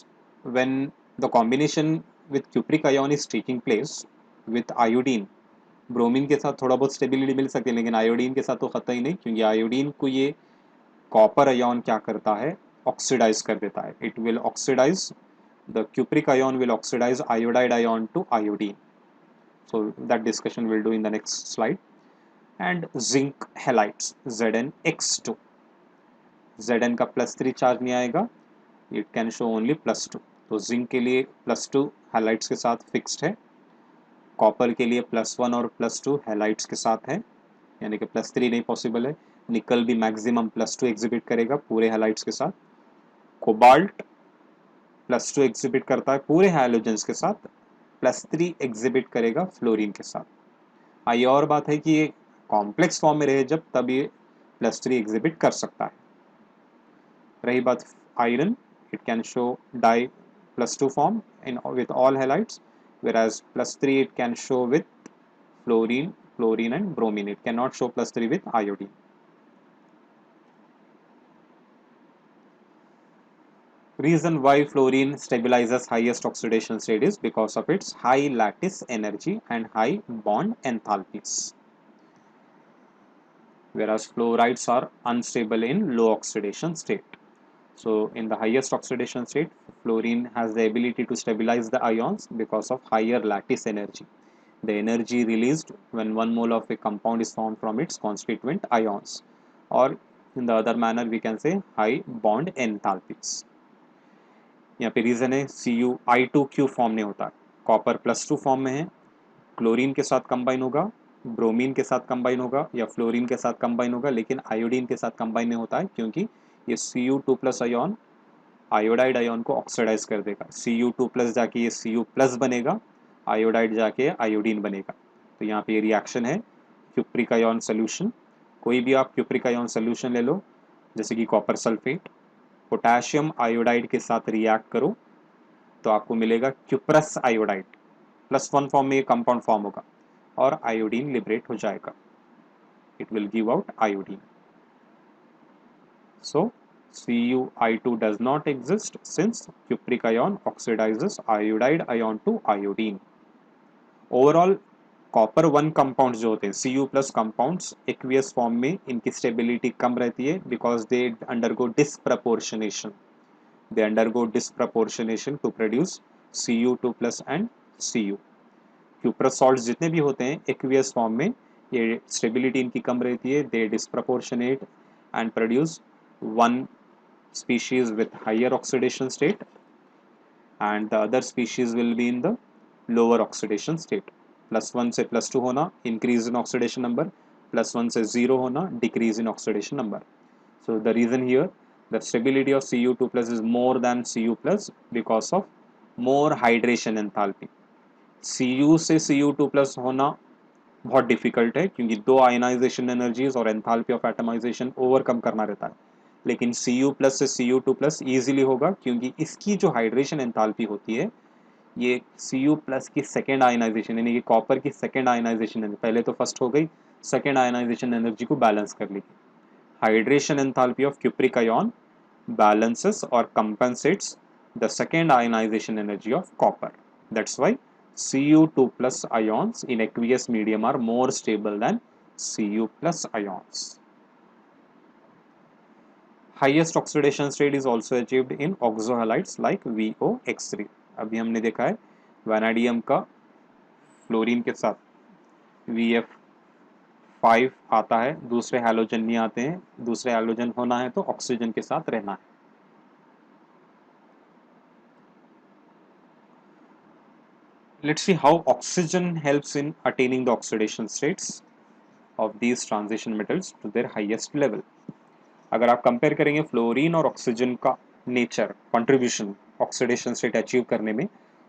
when the combination with cupric ion is taking place with iodine, bromine के साथ थोड़ा बहुत stability मिल सकती है, लेकिन iodine के साथ तो खतरा ही नहीं, क्योंकि आयोडीन को ये कॉपर आयन क्या करता है? ऑक्सीडाइज कर देता है। It will oxidise, the cupric ion will oxidise iodide ion to iodine. So that discussion will do in the next slide. And zinc halides ZnX2, Zn का +3 चार्ज नहीं आएगा, इट कैन शो ओनली +2। तो zinc के लिए +2 halides के साथ fixed है, copper के लिए +1 और +2 हैलाइड्स के साथ है, यानी कि +3 नहीं पॉसिबल है। निकल भी मैक्सिमम +2 एग्जिबिट करेगा पूरे हैलाइड्स के साथ। कोबाल्ट +2 एग्जिबिट करता है पूरे हैलोजेंस के साथ, +3 एग्जिबिट करेगा फ्लोरीन के साथ। ये और बात है कि ये कॉम्प्लेक्स फॉर्म में रहे जब, तब ये +3 एग्जिबिट कर सकता है। रही बात iron, it can show di +2 form in with all halides, whereas +3 it can show with fluorine, chlorine and bromine. It cannot show +3 with iodine. Reason why fluorine stabilizes highest oxidation state is because of its high lattice energy and high bond enthalpies, whereas fluorides are unstable in low oxidation state. So in the highest oxidation state, fluorine has the ability to stabilize the ions because of higher lattice energy, the energy released when 1 mole of a compound is formed from its constituent ions, or in the other manner we can say high bond enthalpies. यहाँ पे reason है CuI2Q form नहीं होता, copper +2 form में है, chlorine के साथ combine होगा, ब्रोमीन के साथ कंबाइन होगा या फ्लोरीन के साथ कंबाइन होगा, लेकिन आयोडीन के साथ कंबाइन नहीं होता है, क्योंकि ये Cu2+ आयन आयोडाइड आयन को ऑक्सीडाइज कर देगा। Cu2+ जाके ये Cu+ बनेगा, आयोडाइड जाके आयोडीन बनेगा। तो यहाँ पे ये रिएक्शन है क्यूप्रिक आयन सोल्यूशन। कोई भी आप क्यूप्रिक आयन सोल्यूशन ले लो, जैसे कि कॉपर सल्फेट, पोटेशियम आयोडाइड के साथ रिएक्ट करो तो आपको मिलेगा क्यूप्रस आयोडाइड, +1 फॉर्म में ये कंपाउंड फॉर्म होगा। और आयोडीन लिबरेट हो जाएगा, it will give out iodine. So Cu(I2) does not exist since cupric ion oxidizes iodide ion to iodine. Overall copper 1 compounds जो होते हैं Cu plus compounds aqueous form में इनकी स्टेबिलिटी कम रहती है because they undergo disproportionation. They undergo disproportionation to produce Cu2 plus and Cu. Cuprous salt जितने भी होते हैं एक्वियस फॉर्म में ये स्टेबिलिटी इनकी कम रहती है. They disproportionate and produce one species with higher oxidation state and the other species will be in the lower oxidation state. +1 से +2 होना increase in oxidation number, +1 से 0 होना decrease in oxidation number. So the reason here the stability of Cu2 plus is more than Cu plus because of more hydration enthalpy. Cu से Cu2 plus होना बहुत difficult है क्योंकि दो ionization energies और enthalpy of atomization overcome करना रहता है. लेकिन Cu प्लस से Cu2 प्लस ईजिली होगा क्योंकि इसकी जो हाइड्रेशन एंथैल्पी होती है ये Cu प्लस की सेकेंड आयनाइजेशन यानी कि कॉपर की सेकेंड आयनाइजेशन एनर्जी, पहले तो फर्स्ट हो गई, सेकेंड आयनाइजेशन एनर्जी को बैलेंस कर लेगी. Hydration enthalpy of cupric ion balances or compensates the second ionization energy of copper. That's why Cu2 plus ions in aqueous medium are more stable than Cu plus ions. Highest oxidation state is also achieved in oxohalides like VOX3. अभी हमने देखा है वैनाडियम का fluorine के साथ VF5 आता है, दूसरे हैलोजन नहीं आते हैं. दूसरे हैलोजन होना है तो ऑक्सीजन के साथ रहना है. Let's see how oxygen helps in attaining the oxidation states of these transition metals to their highest level. अगर आप कंपेयर करेंगे फ्लोरीन और ऑक्सीजन का nature contribution oxidation state achieve करने में,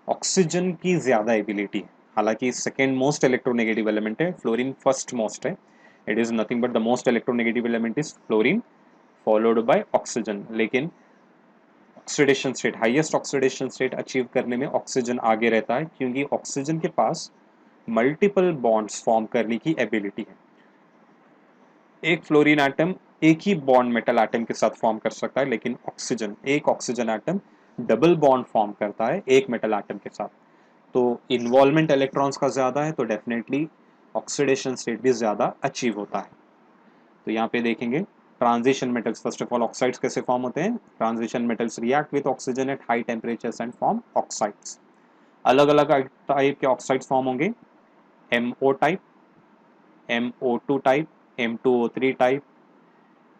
ऑक्सीजन की ज़्यादा एबिलिटी है. हालांकि सेकेंड मोस्ट इलेक्ट्रोनेगेटिव एलिमेंट है, फ्लोरीन फर्स्ट मोस्ट है. It is nothing but the most electronegative element is fluorine followed by oxygen. लेकिन oxidation state, highest oxidation state achieve करने में ऑक्सीजन आगे रहता है क्योंकि ऑक्सीजन के पास मल्टीपल बॉन्ड्स फॉर्म करने की एबिलिटी है. एक फ्लोरीन एटम एक ही बॉन्ड मेटल एटम के साथ फॉर्म कर सकता है, लेकिन एक oxygen atom double bond form करता है एक मेटल एटम के साथ. तो इन्वॉल्वमेंट इलेक्ट्रॉन्स का ज़्यादा है तो डेफिनेटली ऑक्सीडेशन स्टेट भी ज़्यादा अचीव होता है. तो यहाँ पे देखेंगे transition metals, first of all oxides कैसे फॉर्म होते हैं. Transition metals react with oxygen at high temperatures and form oxides. अलग अलग टाइप के ऑक्साइड्स फॉर्म होंगे. MO type, MO2 type, M2O3 type,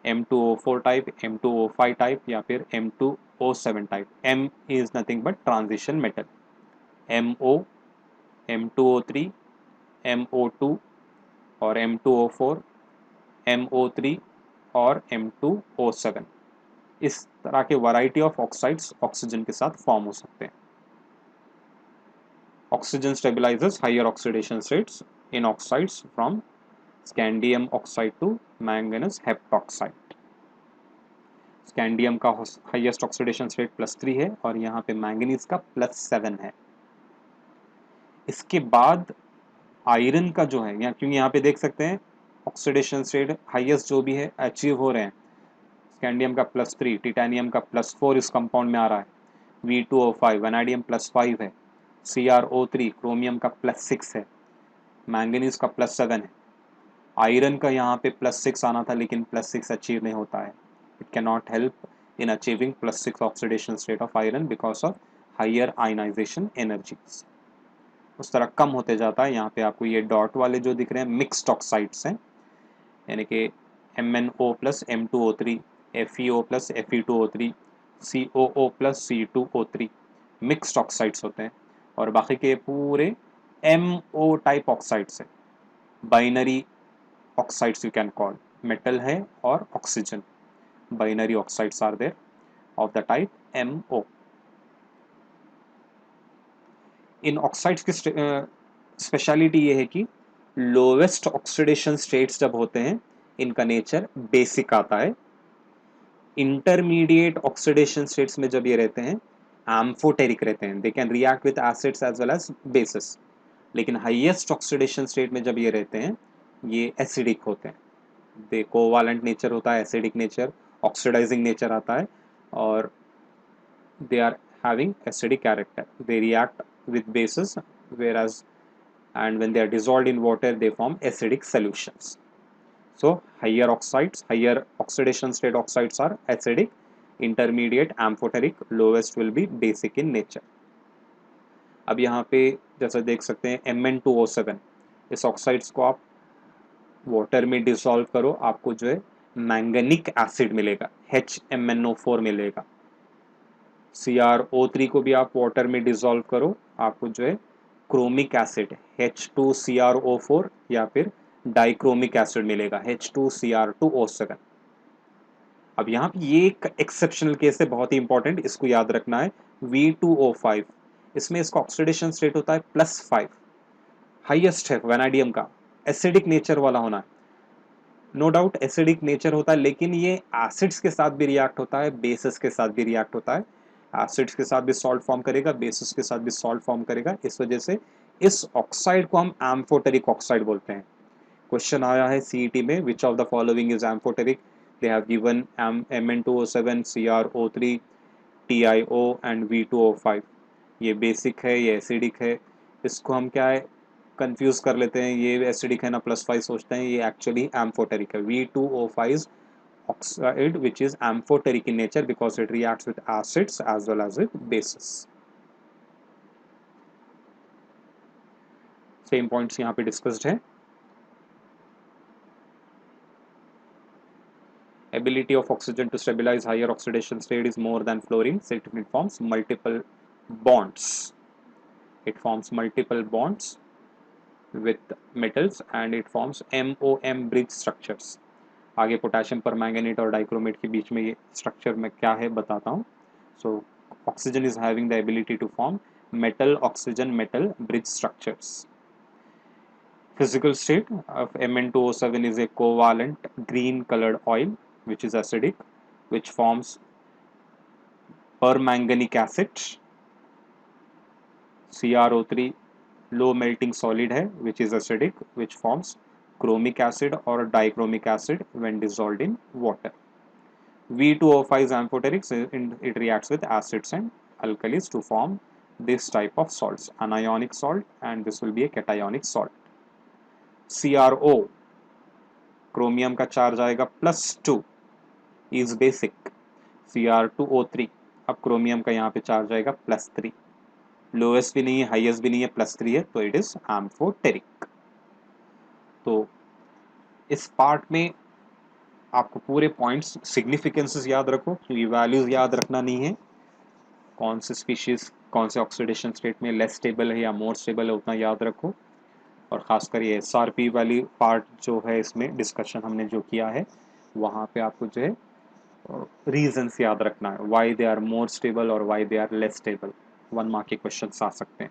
M2O4 type, M2O5 type या फिर M2O7 type. M is nothing but transition metal. MO, M2O3, MO2 और M2O4, MO3 और M2O7. इस तरह के वैरायटी ऑफ ऑक्साइड्स ऑक्सीजन के साथ फॉर्म हो सकते हैं. Oxygen stabilises higher oxidation states in oxides from scandium oxide to manganese heptoxide. Scandium का हाईएस्ट ऑक्सीडेशन स्टेट +3 है और यहाँ पे मैंगनीज का +7 है. इसके बाद आयरन का जो है, क्योंकि यहाँ पे देख सकते हैं ऑक्सीडेशन स्टेट हाईएस्ट जो भी है अचीव हो रहे हैं. स्कैंडियम का +3, टिटेनियम का +4 इस कंपाउंड में आ रहा है. V2O5 वैनाडियम +5 है. CrO3 क्रोमियम का +6 है. मैंगनीज का +7 है. आयरन का यहाँ पे +6 आना था लेकिन +6 अचीव नहीं होता है. It can not help in achieving +6 oxidation state of iron because of higher ionisation energies. उस तरह कम होते जाता है. यहाँ पे आपको ये डॉट वाले जो दिख रहे हैं मिक्स्ड ऑक्साइड्स हैं, यानी कि MnO plus M2O3, FeO plus Fe2O3, COO plus C2O3 mixed oxides होते हैं. और बाकी के पूरे MO टाइप ऑक्साइड्स हैं. Binary oxides you can call, metal है और oxygen, binary oxides are there of the type MO. इन ऑक्साइड्स की स्पेशलिटी ये है कि लोवेस्ट ऑक्सीडेशन स्टेट्स जब होते हैं इनका नेचर बेसिक आता है. इंटरमीडिएट ऑक्सीडेशन स्टेट्स में जब ये रहते हैं एम्फोटेरिक रहते हैं. They can react with acids as well as bases. लेकिन हाईएस्ट ऑक्सीडेशन स्टेट में जब ये रहते हैं ये एसिडिक होते हैं। दे कोवालेंट नेचर होता है, एसिडिक नेचर, ऑक्सीडाइजिंग नेचर आता है, और they are having acidic character. They react with bases, whereas and when they are dissolved in water they form acidic solutions. So higher oxides, higher oxidation state oxides are acidic, intermediate amphoteric, lowest will be basic in nature. अब यहाँ पे जैसे देख सकते हैं Mn2O7, इस oxides को आप वाटर में डिसॉल्व करो, आपको जो है मैंगनिक एसिड मिलेगा, HMnO4 मिलेगा। CrO3 को भी आप वाटर में डिसॉल्व करो, आपको जो है क्रोमिक एसिड H2CrO4 या फिर डाइक्रोमिक एसिड मिलेगा H2Cr2O7। अब यहाँ पे ये एक एक्सेप्शनल केस है, बहुत ही इंपॉर्टेंट, इसको याद रखना है। V2O5, इसमें इसका ऑक्सीडेशन स्टेट होता है +5, हाईएस्ट है वैनाडियम का, एसिडिक नेचर वाला होना है, नो डाउट एसिडिक नेचर होता है, लेकिन ये एसिड्स के साथ भी रिएक्ट होता है, बेसिस के साथ भी रिएक्ट होता है। एसिड्स के साथ भी सॉल्ट फॉर्म करेगा, बेसिस के साथ भी सॉल्ट फॉर्म करेगा। इस वजह से इस ऑक्साइड को हम एम्फोटेरिक ऑक्साइड बोलते हैं। क्वेश्चन आया है सीईटी में, which of the following is amphoteric? They have given Mn2O7, CrO3, TiO and V2O5। ये बेसिक है, ये एसिडिक है, इसको हम क्या है कंफ्यूज कर लेते हैं, ये एसिडिक है ना +5 सोचते हैं, ये एक्चुअली एम्फोटेरिक है। V2O5 oxide which is amphoteric in nature because it reacts with acids as well as with bases. Same points यहाँ पे डिस्कस्ड है। Ability of oxygen to stabilize higher oxidation state is more than fluorine, so it forms multiple bonds. It forms multiple bonds with metals and it forms MOM bridge structures. आगे potassium पर मैंगनीट और dichromate के बीच में ये structure में क्या है बताता हूँ। So oxygen is having the ability to form metal oxygen metal bridge structures. Physical state of Mn2O7 is a covalent green colored oil which is acidic, which forms permanganic acid। CrO3 low melting solid है which is acidic, which forms chromic acid or dichromic acid when dissolved in water। V2O5 is amphoteric, so it reacts with acids and alkalis to form this type of salts, anionic salt, and this will be a cationic salt। CrO chromium का charge आएगा +2, is basic। Cr2O3, अब chromium का यहाँ पे charge आएगा +3, lowest भी नहीं है हाईएस्ट भी नहीं है, +3 है, तो इट इज एम्फोटेरिक। तो इस पार्ट में आपको पूरे पॉइंट्स सिग्निफिकेंसेस याद रखो, क्योंकि वैल्यूज याद रखना नहीं है, कौन से स्पीशीज कौन से ऑक्सीडेशन स्टेट में लेस स्टेबल है या मोर स्टेबल है उतना याद रखो। और खासकर ये SRP वाली पार्ट जो है, इसमें डिस्कशन हमने जो किया है वहाँ पे आपको जो है रीजंस याद रखना है, why they are more stable और why they are less stable. 1 mark के क्वेश्चन आ सकते हैं।